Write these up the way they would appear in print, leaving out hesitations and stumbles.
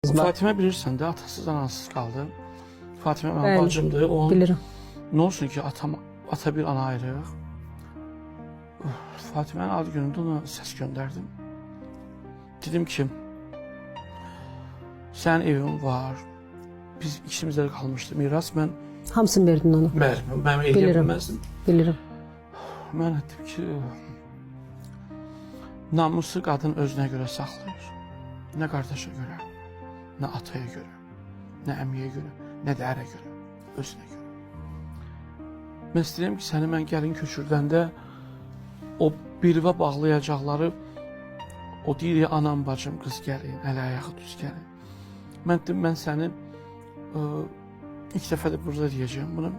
Fatimə bilirsən də, atasız anasız qaldı. Fatimə mənim Bəli, bacımdır. O, bilirəm. nə olsun ki, ata bir ana ayrıyıq. Fatimənin ad günündə ona səs göndərdim. Dedim ki, sənin evin var. Biz ikimiz də qalmışdı miras. Mən Hamısını verdin ona. mənim eləyə Bilirəm. bilməzdim. Bilirəm. Mən dedim ki, namusu qadın özünə görə saxlayır. Nə qardaşa görə, nə ataya görə, nə əmiyə görə, nə də ərə görə, özünə görə. Mən istəyirəm ki, səni mən gəlin köçürdəndə o birvə bağlayacaqları, o deyir ya, anam, bacım, qız gəlin, ələ ayağı düz gəlin. Mən dedim, mən səni ilk dəfə də burada deyəcəyim bunu.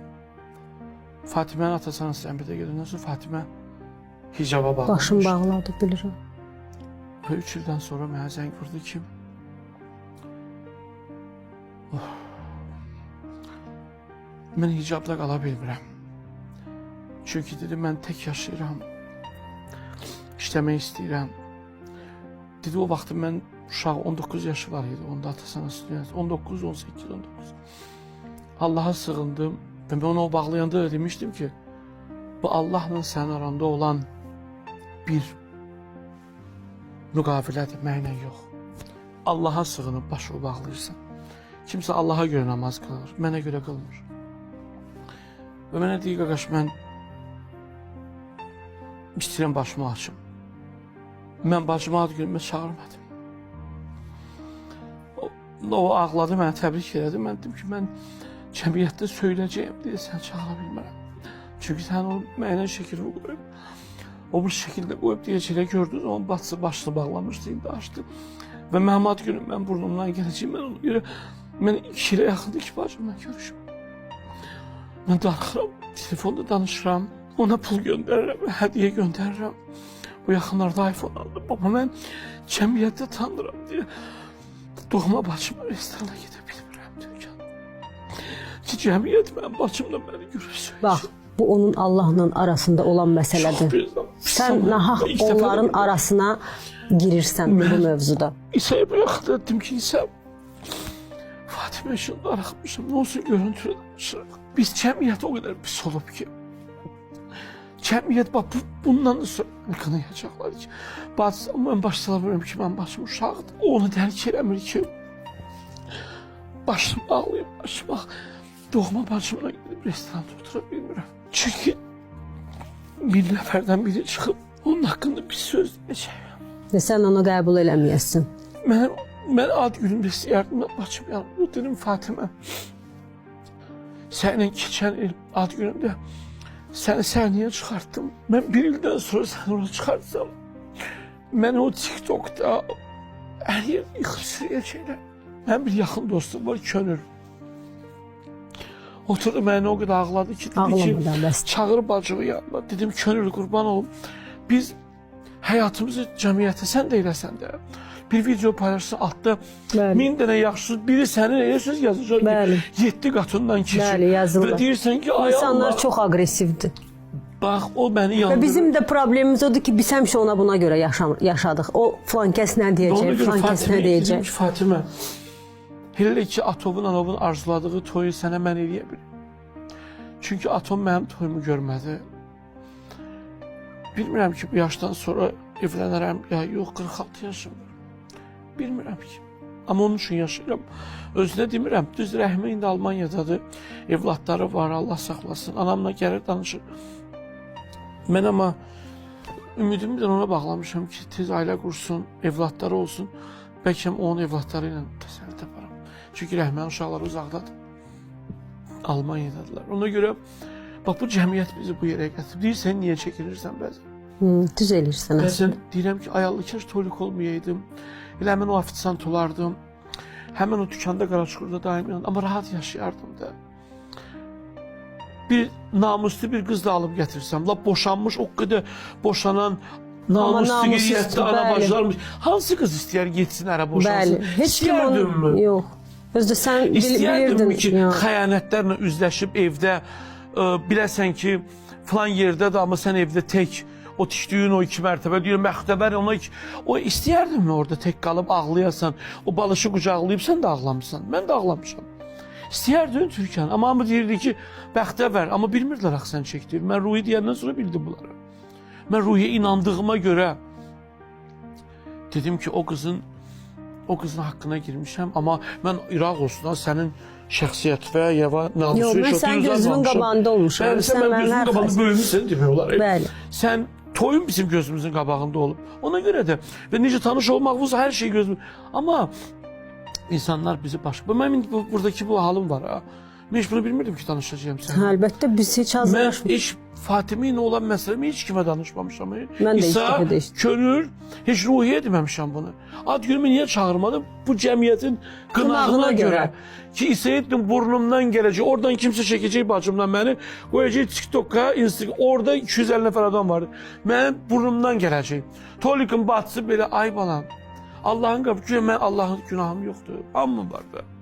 Fatimənin atasına səmbədə gedəndən sonra Fatimə hicaba bağlamış. Başım bağladı, bilirəm. Və 3 ildən sonra mənə zəng vurdu ki, mən hicabda qala bilmirəm. Çünki dedi, mən tək yaşayıram, işləmək istəyirəm. Dedi, o vaxt mən uşaq 19 yaşı var idi, onda atasına stüdyası, 19, 18, 19. Allah'a sığındım və mən onu bağlayanda da demişdim ki, bu Allahla sənin aranda olan bir müqavilədir, mənlə yox. Allaha sığınıb başını bağlayırsan. Kimsə Allaha görə namaz qılır, mənə görə qılmır. Və mənə deyir, qaqaş, mən istəyirəm başımı açım. Mən bacımı ad günümə çağırmadım. O ağladı, mənə təbrik elədi. Mən dedim ki, mən cəmiyyətdə söyləyəcəyim deyə sən çağıra bilmərəm. Çünki sən o mənə şəkilini qoyub, o bir şəkildə qoyub deyəcəklə gördünüz, onun bacısı başını bağlamışdı, indi açdı. Və mənim ad günüm, mən burnumdan gələcəyim, mən ona görə, mən 2 ilə yaxındır ki, bacımla görüşüm. Mən darıxıram, telefonda danışıram, ona pul göndərirəm, hədiyyə göndərirəm. Bu yaxınlarda iPhone aldım, baba, mən cəmiyyətdə tanıram deyə doğma bacıma restorana gedə bilmirəm, dükkan. Ki, cəmiyyət mənim bacımla məni görürsün. Bax, bu onun Allahla arasında olan məsələdir. Sən nahaq onların arasına girirsən bu mövzuda. İsa'ya bu yaxında dedim ki, İsa, Fatimə üçün darıxmışım, nə olsun görüntülə danışırıq. Biz cəmiyyət o qədər pis olub ki, cəmiyyət, bax, bundan da sonra qınayacaqlar ki, bacısı, mən başsala bilmirəm ki, mən başım uşaqdır, onu dərk eləmir ki, başım ağlayıb, başım doğma bacımla gidib restoranda otura bilmirəm. Çünki bir nəfərdən biri çıxıb, onun haqqında bir söz deyəcəyəm. Və sən onu qəbul eləməyəsin. Mən ad günümdə istəyərdim, mən bacım yanımda dedim, Fatimə, səninlə keçən il ad günümdə səni səhnəyə çıxartdım. Mən 1 ildən sonra səni oraya çıxartsam, mən o TikTok'da hər yer yıxıb sürəyəcəklər. Mənim bir yaxın dostum var, Könül. Oturdu, məni o qədər ağladı ki, dedi ki, çağır bacımı yanına. Dedim, Könül, qurban olum, biz həyatımızı cəmiyyətə, sən də eləsən də, bir video paylaşsın, altda 1000 dənə yaxşısız, biri sənin elə söz yazacaq ki, 7 qatından keçir. Bəli, yazırlar. Və deyirsən ki, ay İnsanlar Allah. çox aqressivdir. Bax, o məni yandırır. Və bizim də problemimiz odur ki, biz həmişə ona buna görə yaşadıq. O filan kəs nə deyəcək, filan kəs nə deyəcək. Fatimə, elə ki, Atovun, Anovun arzuladığı toyu sənə mən eləyə bilim. Çünki Atom mənim toyumu görmədi. Bilmirəm ki, bu yaşdan sonra evlənərəm, ya yox, 46 yaşım var. Bilmirəm ki. Amma onun üçün yaşayıram. Özünə demirəm, düz rəhmə indi Almanyadadır. Evlatları var, Allah saxlasın. Anamla gəlir, danışır. Mən amma ümidimi də ona bağlamışam ki, tez ailə qursun, evlatları olsun. Bəlkə onun evlatları ilə təsəvvür taparam. Çünki rəhmən uşaqları uzaqdadır. Almanyadadılar. Ona görə, bax, bu cəmiyyət bizi bu yerə gətirib. Deyirsən, niyə çəkilirsən bəzən? Düz eləyirsən. Bəzən deyirəm ki, ayallı kaş toyluq olmayaydım. Elə həmən o ofisant olardım. Həmən o dükanda, Qaraçuqurda daim yandım. Amma rahat yaşayardım da. Bir namuslu bir qız da alıb gətirsəm. La boşanmış, o qədər boşanan, namuslu qeyriyyətli ana bacılarmış. Hansı qız istəyər getsin, ərə boşansın? Bəli, heç kim onu... Yox. Özdə sən İstəyərdim ki, bilirdin. xəyanətlərlə üzləşib evdə, biləsən ki, filan yerdədir, amma sən evdə tək o tikdiyin o 2 mərtəbə deyir, məxtəbər o istəyərdimmi orada tək qalıb ağlayasan, o balışı qucaqlayıb sən də ağlamısan, mən də ağlamışam. İstəyərdin Türkan, amma hamı deyirdi ki, bəxtəvər, amma bilmirdilər axı sən çəkdir. Mən Ruhi deyəndən sonra bildim bunları. Mən Ruhiyə inandığıma görə dedim ki, o qızın haqqına girmişəm, amma mən İraq olsun, sənin şəxsiyyət və ya namusu. Yox, mən sənin gözümün qabağında olmuşam. Bəli, sən mənim gözümün qabağında böyümüşsən demək olar. Bəli. Sən toyun bizim gözümüzün qabağında olub. Ona görə də və necə tanış olmağımız hər şey gözümüz. Amma insanlar bizi başqa. Mənim buradakı bu halım var ha. Mən heç bunu bilmirdim ki, danışacağım sənə. Əlbəttə biz heç hazırlaşmırıq. Mən heç Fatimə ilə olan məsələmi heç kimə danışmamışam. Mən də İsa, heç Könül, heç Ruhiyə deməmişəm bunu. Ad günümü niyə çağırmadım? Bu cəmiyyətin qınağına görə. Ki İsa'nın burnumdan gələcək, oradan kimsə çəkəcək bacımdan məni, qoyacaq TikTok'a, Instagram, orada 250 nəfər adam var. Mənim burnumdan gələcək. Tolik'in batısı belə, ay balam, Allah'ın qabı, mən Allah'ın günahım yoxdur. Amma var da.